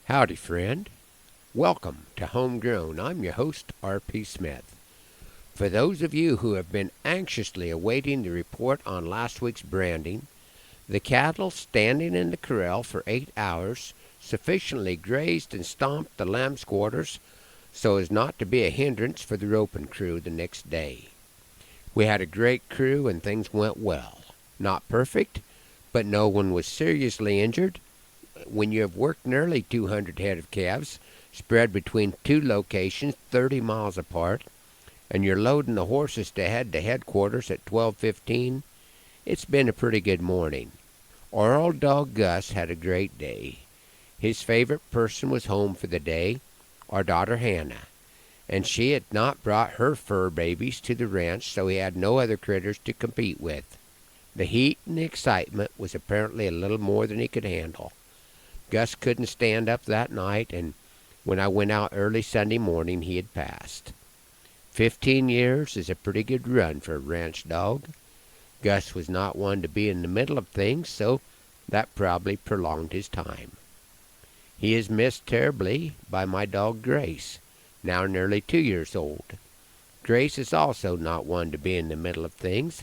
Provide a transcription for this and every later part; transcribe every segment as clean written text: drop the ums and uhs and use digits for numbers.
Howdy, friend. Welcome to Homegrown. I'm your host, R.P. Smith. For those of you who have been anxiously awaiting the report on last week's branding, the cattle standing in the corral for 8 hours sufficiently grazed and stomped the lamb's quarters so as not to be a hindrance for the roping crew the next day. We had a great crew and things went well. Not perfect, but no one was seriously injured. When you have worked nearly 200 head of calves spread between two locations 30 miles apart, and you're loading the horses to head to headquarters at 12:15, it's been a pretty good morning. Our old dog Gus had a great day. His favorite person was home for the day, our daughter Hannah, and she had not brought her fur babies to the ranch, so he had no other critters to compete with. The heat and the excitement was apparently a little more than he could handle. Gus couldn't stand up that night, and when I went out early Sunday morning, he had passed. 15 years is a pretty good run for a ranch dog. Gus was not one to be in the middle of things, so that probably prolonged his time. He is missed terribly by my dog Grace, now nearly 2 years old. Grace is also not one to be in the middle of things,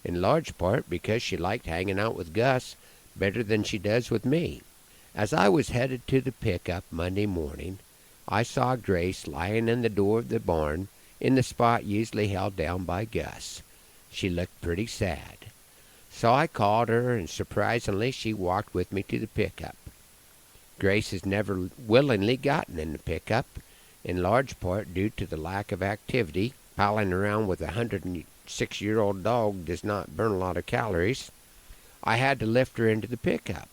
in large part because she liked hanging out with Gus better than she does with me. As I was headed to the pickup Monday morning, I saw Grace lying in the door of the barn in the spot usually held down by Gus. She looked pretty sad. So I called her, and surprisingly she walked with me to the pickup. Grace has never willingly gotten in the pickup, in large part due to the lack of activity. Palling around with a 106-year-old dog does not burn a lot of calories. I had to lift her into the pickup.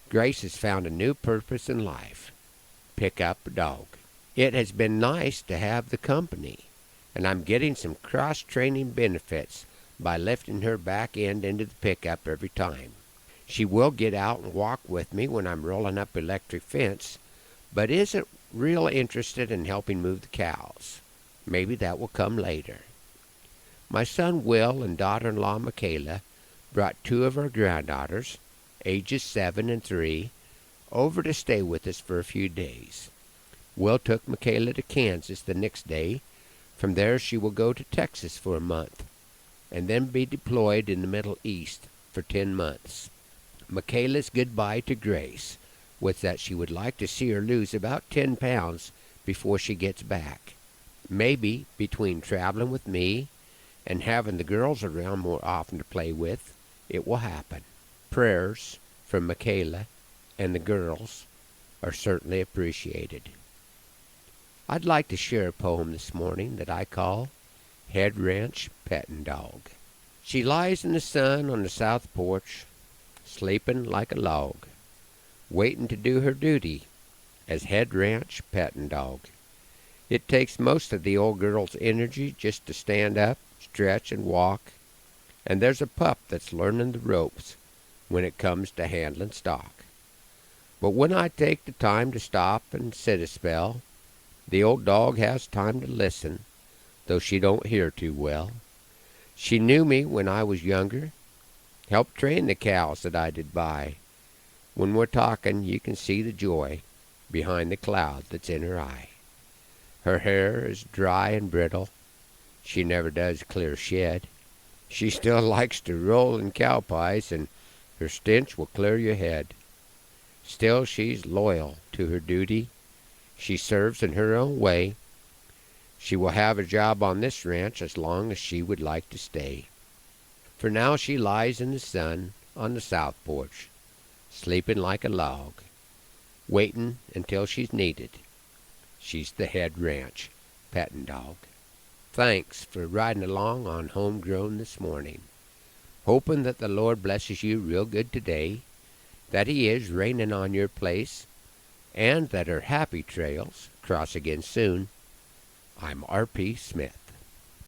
Grace has found a new purpose in life. Pick up a dog. It has been nice to have the company, and I'm getting some cross-training benefits by lifting her back end into the pickup every time. She will get out and walk with me when I'm rolling up electric fence, but isn't real interested in helping move the cows. Maybe that will come later. My son Will and daughter-in-law Michaela brought two of our granddaughters, ages 7 and 3, over to stay with us for a few days. Will took Michaela to Kansas the next day. From there she will go to Texas for a month, and then be deployed in the Middle East for 10 months. Michaela's goodbye to Grace was that she would like to see her lose about 10 pounds before she gets back. Maybe between traveling with me and having the girls around more often to play with, it will happen. Prayers from Michaela and the girls are certainly appreciated. I'd like to share a poem this morning that I call Head Ranch Pettin' Dog. She lies in the sun on the south porch, sleeping like a log, waiting to do her duty as head ranch pettin' dog. It takes most of the old girl's energy just to stand up, stretch, and walk, and there's a pup that's learning the ropes when it comes to handling stock. But when I take the time to stop and sit a spell, the old dog has time to listen, though she don't hear too well. She knew me when I was younger, helped train the cows that I did buy. When we're talking, you can see the joy behind the cloud that's in her eye. Her hair is dry and brittle. She never does clear shed. She still likes to roll in cow pies, and her stench will clear your head. Still she's loyal to her duty. She serves in her own way. She will have a job on this ranch as long as she would like to stay. For now she lies in the sun on the south porch, sleeping like a log, waiting until she's needed. She's the head ranch pettin' dog. Thanks for riding along on Homegrown this morning. Hoping that the Lord blesses you real good today, that He is raining on your place, and that our happy trails cross again soon. I'm R.P. Smith.